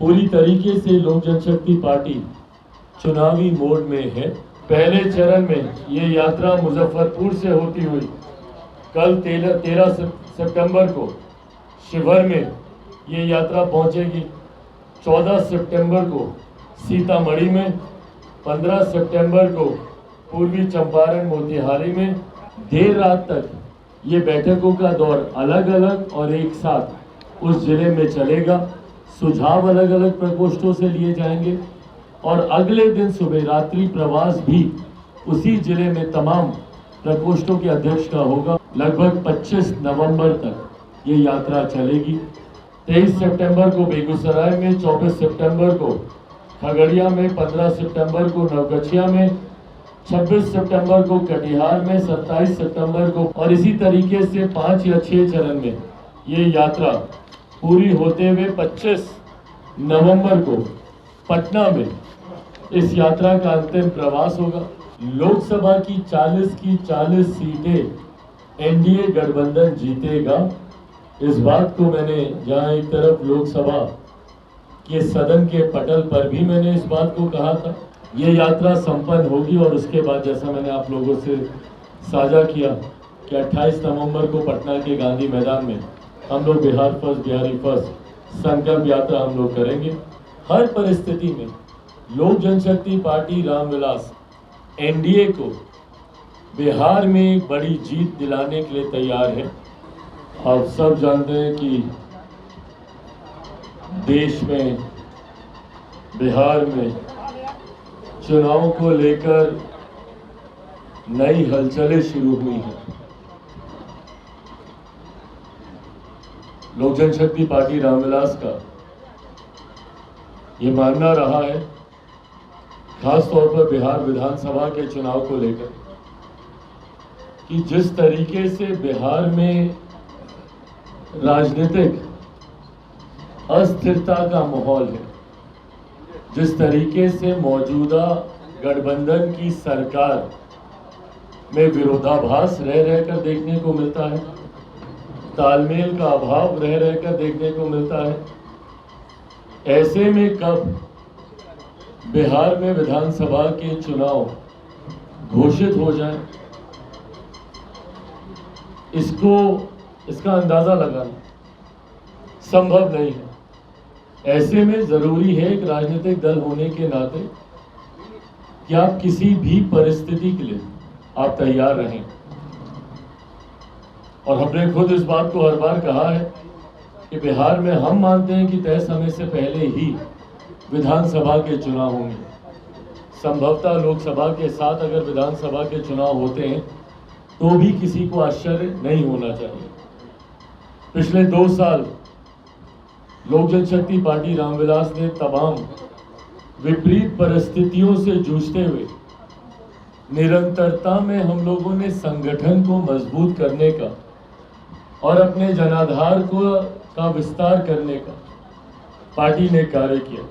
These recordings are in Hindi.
पूरी तरीके से लोक जनशक्ति पार्टी चुनावी मोड में है। पहले चरण में ये यात्रा मुजफ्फरपुर से होती हुई कल 13 सितंबर को शिवहर में ये यात्रा पहुंचेगी। 14 सितंबर को सीतामढ़ी में, 15 सितंबर को पूर्वी चंपारण मोतिहारी में। देर रात तक ये बैठकों का दौर अलग अलग और एक साथ उस जिले में चलेगा। सुझाव अलग अलग प्रकोष्ठों से लिए जाएंगे और अगले दिन सुबह रात्रि प्रवास भी उसी जिले में तमाम प्रकोष्ठों के अध्यक्ष का होगा। लगभग 25 नवंबर तक ये यात्रा चलेगी। 23 सितंबर को बेगूसराय में, 24 सितंबर को खगड़िया में, 15 सितंबर को नवगछिया में, 26 सितंबर को कटिहार में, 27 सितंबर को, और इसी तरीके से 5 या 6 चरण में ये यात्रा पूरी होते हुए 25 नवंबर को पटना में इस यात्रा का अंतिम प्रवास होगा। लोकसभा की 40 सीटें एनडीए गठबंधन जीतेगा। इस बात को मैंने जहां एक तरफ लोकसभा के सदन के पटल पर भी मैंने इस बात को कहा था, ये यात्रा संपन्न होगी। और उसके बाद जैसा मैंने आप लोगों से साझा किया कि 28 नवंबर को पटना के गांधी मैदान में हम लोग बिहार फर्स्ट बिहारी फर्स्ट संकल्प यात्रा हम लोग करेंगे। हर परिस्थिति में लोक जनशक्ति पार्टी रामविलास एनडीए को बिहार में एक बड़ी जीत दिलाने के लिए तैयार है। आप सब जानते हैं कि देश में, बिहार में चुनाव को लेकर नई हलचलें शुरू हुई हैं। लोक जनशक्ति पार्टी रामविलास का ये मानना रहा है, खास तौर पर बिहार विधानसभा के चुनाव को लेकर, कि जिस तरीके से बिहार में राजनीतिक अस्थिरता का माहौल है, जिस तरीके से मौजूदा गठबंधन की सरकार में विरोधाभास रह रहकर देखने को मिलता है, तालमेल का अभाव रह रहकर देखने को मिलता है, ऐसे में कब बिहार में विधानसभा के चुनाव घोषित हो जाए, इसका अंदाजा लगाना संभव नहीं है। ऐसे में जरूरी है एक राजनीतिक दल होने के नाते कि आप किसी भी परिस्थिति के लिए आप तैयार रहें। और हमने खुद इस बात को हर बार कहा है कि बिहार में हम मानते हैं कि तय समय से पहले ही विधानसभा के चुनाव होंगे। संभवतः लोकसभा के साथ अगर विधानसभा के चुनाव होते हैं तो भी किसी को आश्चर्य नहीं होना चाहिए। पिछले 2 साल लोक जनशक्ति पार्टी रामविलास ने तमाम विपरीत परिस्थितियों से जूझते हुए निरंतरता में हम लोगों ने संगठन को मजबूत करने का और अपने जनाधार का विस्तार करने का पार्टी ने कार्य किया।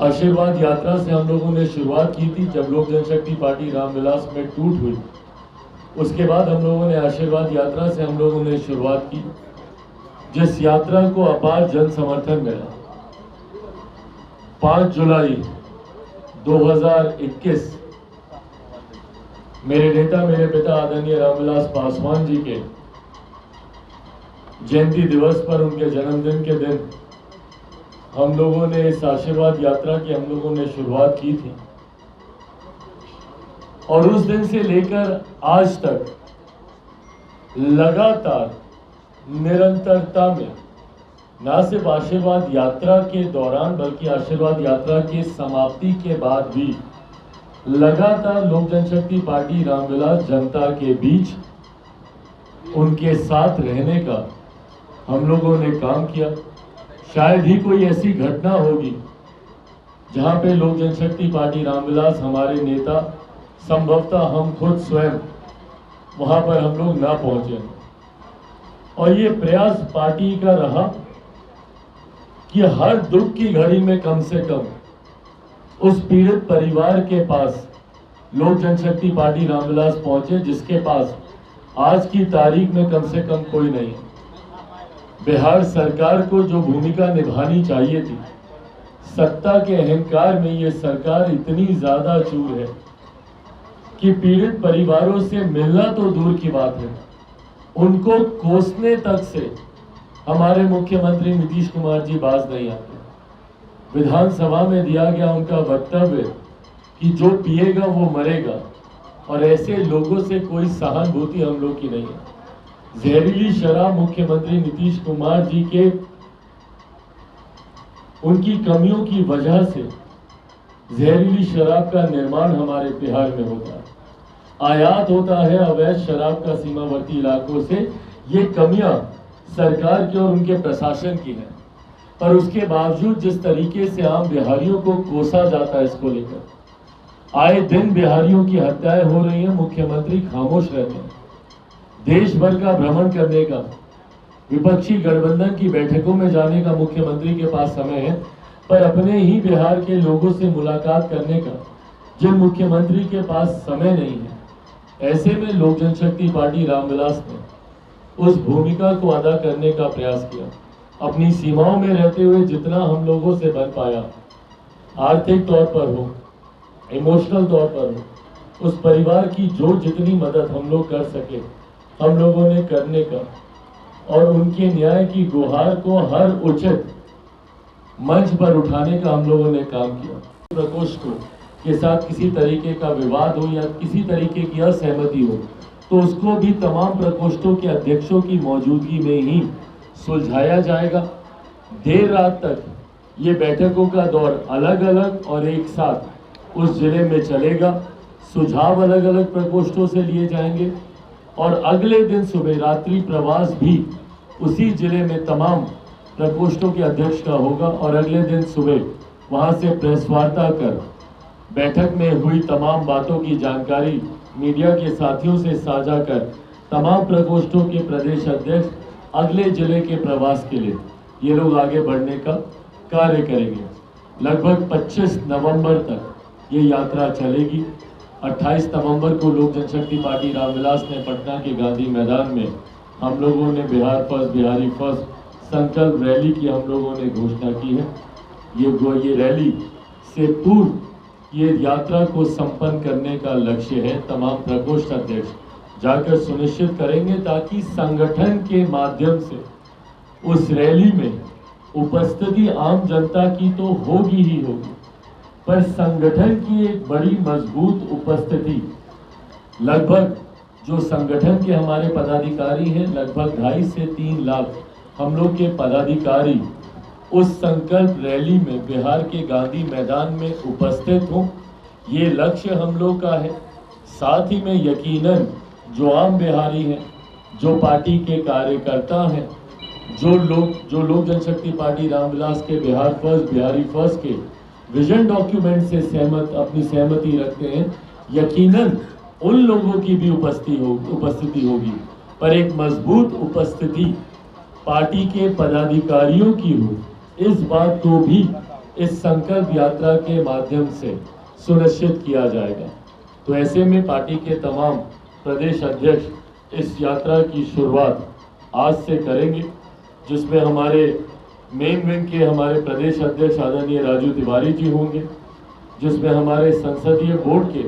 आशीर्वाद यात्रा से हम लोगों ने शुरुआत की थी। जब लोक जनशक्ति पार्टी रामविलास में टूट हुई, उसके बाद हम लोगों ने आशीर्वाद यात्रा से हम लोगों ने शुरुआत की, जिस यात्रा को अपार जन समर्थन मिला। 5 जुलाई 2021 मेरे नेता, मेरे पिता आदरणीय रामविलास पासवान जी के जयंती दिवस पर, उनके जन्मदिन के दिन हम लोगों ने इस आशीर्वाद यात्रा की हम लोगों ने शुरुआत की थी। और उस दिन से लेकर आज तक लगातार निरंतरता में, न सिर्फ आशीर्वाद यात्रा के दौरान बल्कि आशीर्वाद यात्रा के समाप्ति के बाद भी लगातार लोक जनशक्ति पार्टी रामविलास जनता के बीच उनके साथ रहने का हम लोगों ने काम किया। शायद ही कोई ऐसी घटना होगी जहां पे लोक जनशक्ति पार्टी रामविलास, हमारे नेता, संभवतः हम खुद स्वयं वहां पर हम लोग ना पहुंचे। और ये प्रयास पार्टी का रहा कि हर दुख की घड़ी में कम से कम उस पीड़ित परिवार के पास लोक जनशक्ति पार्टी रामविलास पहुंचे, जिसके पास आज की तारीख में कम से कम कोई नहीं है। बिहार सरकार को जो भूमिका निभानी चाहिए थी, सत्ता के अहंकार में ये सरकार इतनी ज्यादा चूर है कि पीड़ित परिवारों से मिलना तो दूर की बात है, उनको कोसने तक से हमारे मुख्यमंत्री नीतीश कुमार जी बाज नहीं आते। विधानसभा में दिया गया उनका वक्तव्य कि जो पिएगा वो मरेगा, और ऐसे लोगों से कोई सहानुभूति हम लोग की नहीं है। जहरीली शराब मुख्यमंत्री नीतीश कुमार जी के उनकी कमियों की वजह से जहरीली शराब का निर्माण हमारे बिहार में होता है, आयात होता है अवैध शराब का सीमावर्ती इलाकों से। ये कमियां सरकार की और उनके प्रशासन की हैं, पर उसके बावजूद जिस तरीके से आम बिहारियों को कोसा जाता है, इसको लेकर आए दिन बिहारियों की हत्याएं हो रही हैं, मुख्यमंत्री खामोश रहते हैं। देश भर का भ्रमण करने का, विपक्षी गठबंधन की बैठकों में जाने का मुख्यमंत्री के पास समय है, पर अपने ही बिहार के लोगों से मुलाकात करने का जिन मुख्यमंत्री के पास समय नहीं है, ऐसे में लोक जनशक्ति पार्टी रामविलास ने उस भूमिका को अदा करने का प्रयास किया। अपनी सीमाओं में रहते हुए जितना हम लोगों से बन पाया, आर्थिक तौर पर हो, इमोशनल तौर पर हो, उस परिवार की जो जितनी मदद हम लोग कर सके, हम लोगों ने करने का, और उनके न्याय की गुहार को हर उचित मंच पर उठाने का हम लोगों ने काम किया। प्रकोष्ठ के साथ किसी तरीके का विवाद हो या किसी तरीके की असहमति हो, तो उसको भी तमाम प्रकोष्ठों के अध्यक्षों की मौजूदगी में ही सुलझाया जाएगा। देर रात तक ये बैठकों का दौर अलग अलग और एक साथ उस जिले में चलेगा। सुझाव अलग अलग प्रकोष्ठों से लिए जाएंगे और अगले दिन सुबह रात्रि प्रवास भी उसी जिले में तमाम प्रकोष्ठों के अध्यक्ष का होगा, और अगले दिन सुबह वहां से प्रेस वार्ता कर बैठक में हुई तमाम बातों की जानकारी मीडिया के साथियों से साझा कर तमाम प्रकोष्ठों के प्रदेश अध्यक्ष अगले जिले के प्रवास के लिए ये लोग आगे बढ़ने का कार्य करेंगे। लगभग 25 नवंबर तक ये यात्रा चलेगी। 28 नवंबर को लोक जनशक्ति पार्टी रामविलास ने पटना के गांधी मैदान में हम लोगों ने बिहार फर्स्ट बिहारी फर्स्ट संकल्प रैली की हम लोगों ने घोषणा की है। ये रैली से पूर्व ये यात्रा को संपन्न करने का लक्ष्य है। तमाम प्रकोष्ठ अध्यक्ष जाकर सुनिश्चित करेंगे ताकि संगठन के माध्यम से उस रैली में उपस्थिति आम जनता की तो होगी ही होगी, पर संगठन की एक बड़ी मजबूत उपस्थिति, लगभग जो संगठन के हमारे पदाधिकारी हैं, लगभग 2.5 से 3 लाख हम लोग के पदाधिकारी उस संकल्प रैली में बिहार के गांधी मैदान में उपस्थित हों, ये लक्ष्य हम लोग का है। साथ ही में यकीनन जो आम बिहारी हैं, जो पार्टी के कार्यकर्ता हैं, जो लोक जनशक्ति पार्टी रामविलास के बिहार फर्स्ट बिहारी फर्स्ट के विजन डॉक्यूमेंट से अपनी सहमति रखते हैं, यकीनन उन लोगों की भी उपस्थिति होगी, पर एक मजबूत उपस्थिति पार्टी के पदाधिकारियों की हो, इस बात को भी इस संकल्प यात्रा के माध्यम से सुनिश्चित किया जाएगा। तो ऐसे में पार्टी के तमाम प्रदेश अध्यक्ष इस यात्रा की शुरुआत आज से करेंगे, जिसमें हमारे मेन विंग के हमारे प्रदेश अध्यक्ष आदरणीय राजू तिवारी जी होंगे, जिसमें हमारे संसदीय बोर्ड के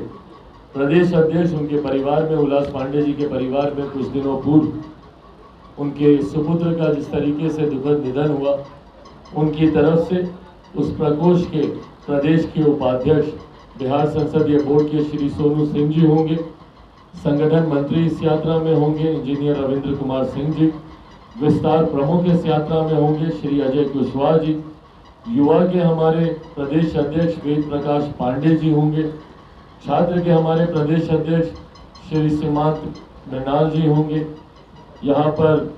प्रदेश अध्यक्ष, उनके परिवार में उल्लास पांडे जी के परिवार में कुछ दिनों पूर्व उनके सुपुत्र का जिस तरीके से दुखद निधन हुआ, उनकी तरफ से उस प्रकोष्ठ के प्रदेश के उपाध्यक्ष बिहार संसदीय बोर्ड के श्री सोनू सिंह जी होंगे। संगठन मंत्री इस यात्रा में होंगे इंजीनियर रविंद्र कुमार सिंह जी। विस्तार प्रमुख इस यात्रा में होंगे श्री अजय कुशवाहा जी। युवा के हमारे प्रदेश अध्यक्ष वेद प्रकाश पांडे जी होंगे। छात्र के हमारे प्रदेश अध्यक्ष श्री सीमांत मृणाल जी होंगे। यहाँ पर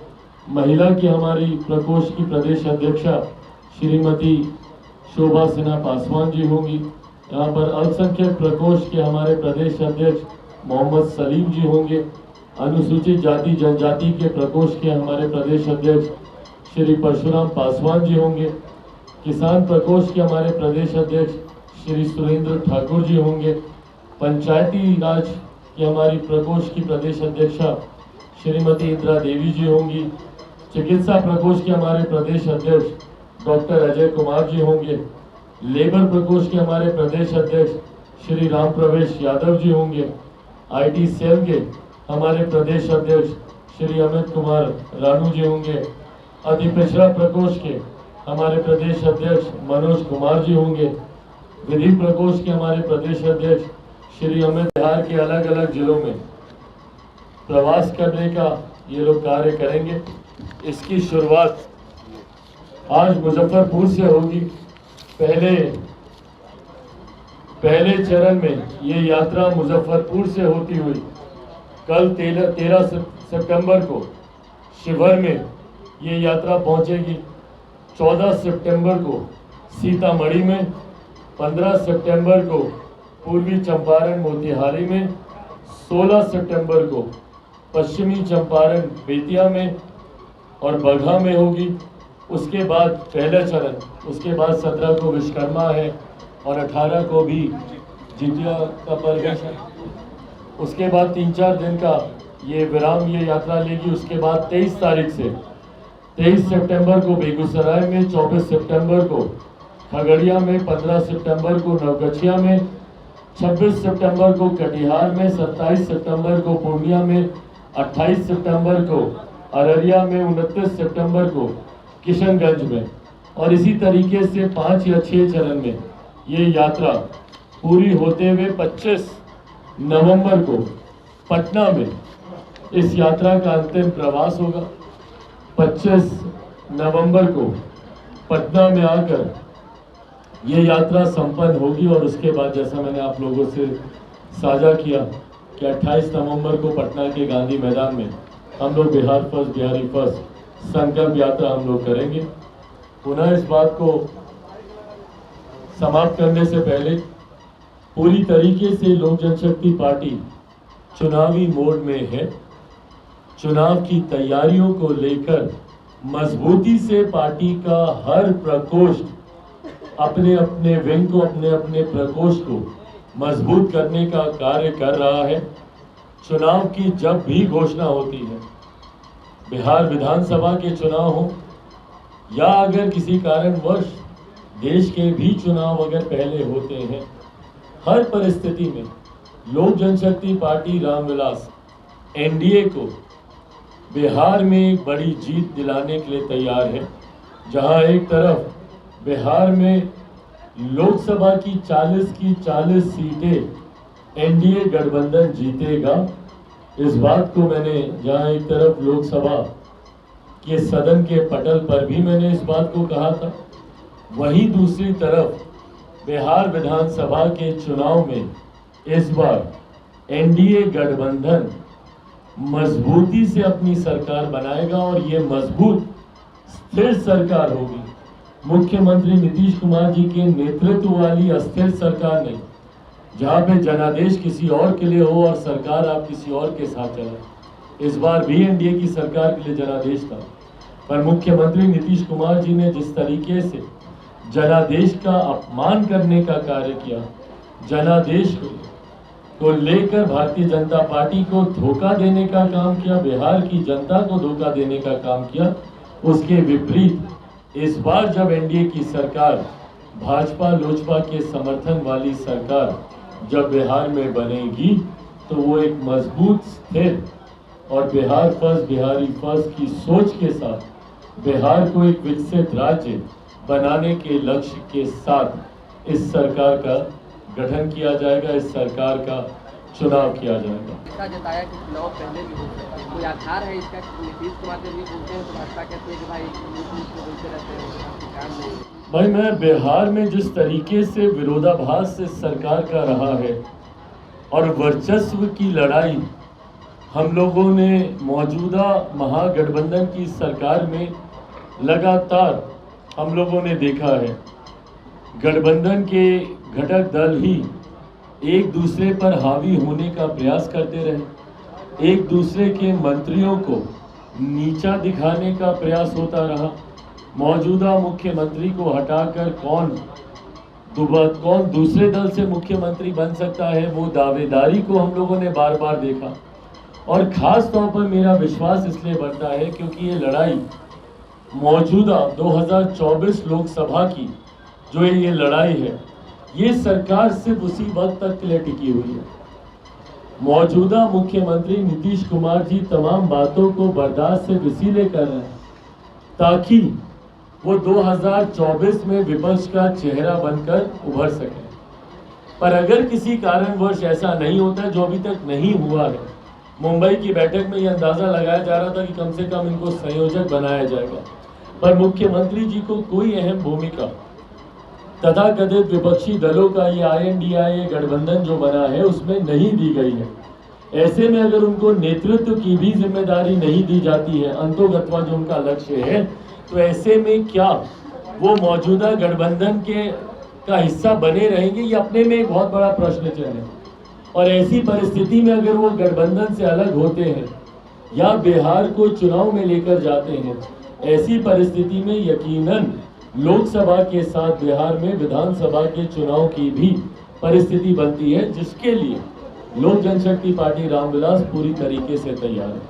महिला की हमारी प्रकोष्ठ की प्रदेश अध्यक्षा श्रीमती शोभा सिन्हा पासवान जी होंगी। यहाँ पर अल्पसंख्यक प्रकोष्ठ के हमारे प्रदेश अध्यक्ष मोहम्मद सलीम जी होंगे। अनुसूचित जाति जनजाति के प्रकोष्ठ के हमारे प्रदेश अध्यक्ष श्री परशुराम पासवान जी होंगे। किसान प्रकोष्ठ के हमारे प्रदेश अध्यक्ष श्री सुरेंद्र ठाकुर जी होंगे। पंचायती राज की हमारी प्रकोष्ठ की प्रदेश अध्यक्षा श्रीमती इंदिरा देवी जी होंगी। चिकित्सा प्रकोष्ठ के हमारे प्रदेश अध्यक्ष डॉक्टर अजय कुमार जी होंगे। लेबर प्रकोष्ठ के हमारे प्रदेश अध्यक्ष श्री राम प्रवेश यादव जी होंगे। आईटी सेल के हमारे प्रदेश अध्यक्ष श्री अमित कुमार रानू जी होंगे। अति पिछड़ा प्रकोष्ठ के हमारे प्रदेश अध्यक्ष मनोज कुमार जी होंगे। विधि प्रकोष्ठ के हमारे प्रदेश अध्यक्ष श्री अमित बिहार के अलग अलग जिलों में प्रवास करने का ये लोग कार्य करेंगे। इसकी शुरुआत आज मुजफ्फरपुर से होगी। पहले चरण में ये यात्रा मुजफ्फरपुर से होती हुई कल 13 सितंबर को शिवहर में ये यात्रा पहुंचेगी। 14 सितंबर को सीतामढ़ी में, 15 सितंबर को पूर्वी चंपारण मोतिहारी में, 16 सितंबर को पश्चिमी चंपारण बेतिया में और बगहा में होगी। उसके बाद पहला चरण, उसके बाद 17 को विश्वकर्मा है और 18 को भी जितिया का पर्व है। उसके बाद 3-4 दिन का ये विराम ये यात्रा लेगी। उसके बाद 23 तारीख से 23 सितंबर को बेगूसराय में, 24 सितंबर को खगड़िया में, 15 सितंबर को नवगछिया में, 26 सितंबर को कटिहार में, 27 सितंबर को पूर्णिया में, 28 सितंबर को अररिया में, 29 सितंबर को किशनगंज में और इसी तरीके से 5 या 6 चरण में ये यात्रा पूरी होते हुए 25 नवंबर को पटना में इस यात्रा का अंतिम प्रवास होगा। 25 नवंबर को पटना में आकर ये यात्रा संपन्न होगी और उसके बाद जैसा मैंने आप लोगों से साझा किया कि 28 नवंबर को पटना के गांधी मैदान में हम लोग बिहार फर्स्ट बिहारी फर्स्ट संकल्प यात्रा हम लोग करेंगे। पुनः इस बात को समाप्त करने से पहले पूरी तरीके से लोक जनशक्ति पार्टी चुनावी मोड में है। चुनाव की तैयारियों को लेकर मजबूती से पार्टी का हर प्रकोष्ठ अपने अपने विंग को, अपने अपने प्रकोष्ठ को मजबूत करने का कार्य कर रहा है। चुनाव की जब भी घोषणा होती है, बिहार विधानसभा के चुनाव हो या अगर किसी कारणवश देश के भी चुनाव अगर पहले होते हैं, हर परिस्थिति में लोक जनशक्ति पार्टी रामविलास एनडीए को बिहार में एक बड़ी जीत दिलाने के लिए तैयार है। जहां एक तरफ बिहार में लोकसभा की 40 की 40 सीटें एनडीए गठबंधन जीतेगा, इस बात को मैंने जहां एक तरफ लोकसभा के सदन के पटल पर भी मैंने इस बात को कहा था, वहीं दूसरी तरफ बिहार विधानसभा के चुनाव में इस बार एनडीए गठबंधन मजबूती से अपनी सरकार बनाएगा और ये मजबूत स्थिर सरकार होगी। मुख्यमंत्री नीतीश कुमार जी के नेतृत्व वाली अस्थिर सरकार नहीं, जहां पे जनादेश किसी और के लिए हो और सरकार आप किसी और के साथ चले। इस बार भी एनडीए की सरकार के लिए जनादेश था, पर मुख्यमंत्री नीतीश कुमार जी ने जिस तरीके से जनादेश का अपमान करने का कार्य किया, जनादेश को लेकर भारतीय जनता पार्टी को धोखा देने का काम किया, बिहार की जनता को धोखा देने का काम किया, उसके विपरीत इस बार जब एनडीए की सरकार भाजपा लोजपा के समर्थन वाली सरकार जब बिहार में बनेगी तो वो एक मजबूत स्थिर और बिहार फर्स्ट बिहारी फर्स्ट की सोच के साथ बिहार को एक विकसित राज्य बनाने के लक्ष्य के साथ इस सरकार का गठन किया जाएगा, इस सरकार का चुनाव किया जाएगा। जताया कि चुनाव पहले भी हो सकता है, कोई आधार है इसका? नीतीश कुमार जब ये बोलते हैं तो भाजपा कहते हैं कि भाई बोलते रहते हैं। भाई मैं बिहार में जिस तरीके से विरोधाभास से सरकार का रहा है और वर्चस्व की लड़ाई हम लोगों ने मौजूदा महागठबंधन की सरकार में लगातार हम लोगों ने देखा है, गठबंधन के घटक दल ही एक दूसरे पर हावी होने का प्रयास करते रहे, एक दूसरे के मंत्रियों को नीचा दिखाने का प्रयास होता रहा। मौजूदा मुख्यमंत्री को हटाकर कौन दूसरे दल से मुख्यमंत्री बन सकता है, वो दावेदारी को हम लोगों ने बार बार देखा। और ख़ास तौर पर मेरा विश्वास इसलिए बढ़ता है क्योंकि ये लड़ाई मौजूदा 2024 लोकसभा की जो ये लड़ाई है, ये सरकार सिर्फ उसी वक्त तक के लिए टिकी हुई है। मौजूदा मुख्यमंत्री नीतीश कुमार जी तमाम बातों को बर्दाश्त से इसीलिए कर रहे हैं ताकि वो 2024 में विपक्ष का चेहरा बनकर उभर सके। पर अगर किसी कारणवश ऐसा नहीं होता, जो अभी तक नहीं हुआ है, मुंबई की बैठक में ये अंदाजा लगाया जा रहा था कि कम से कम इनको संयोजक बनाया जाएगा, पर मुख्यमंत्री जी को कोई अहम भूमिका तथाकथित विपक्षी दलों का ये INDIA गठबंधन जो बना है उसमें नहीं दी गई है। ऐसे में अगर उनको नेतृत्व की भी जिम्मेदारी नहीं दी जाती है, अंतोगत्वा जो उनका लक्ष्य है, तो ऐसे में क्या वो मौजूदा गठबंधन का हिस्सा बने रहेंगे, ये अपने में एक बहुत बड़ा प्रश्न चिन्ह है। और ऐसी परिस्थिति में अगर वो गठबंधन से अलग होते हैं या बिहार को चुनाव में लेकर जाते हैं, ऐसी परिस्थिति में यकीनन लोकसभा के साथ बिहार में विधानसभा के चुनाव की भी परिस्थिति बनती है, जिसके लिए लोक जनशक्ति पार्टी रामविलास पूरी तरीके से तैयार है।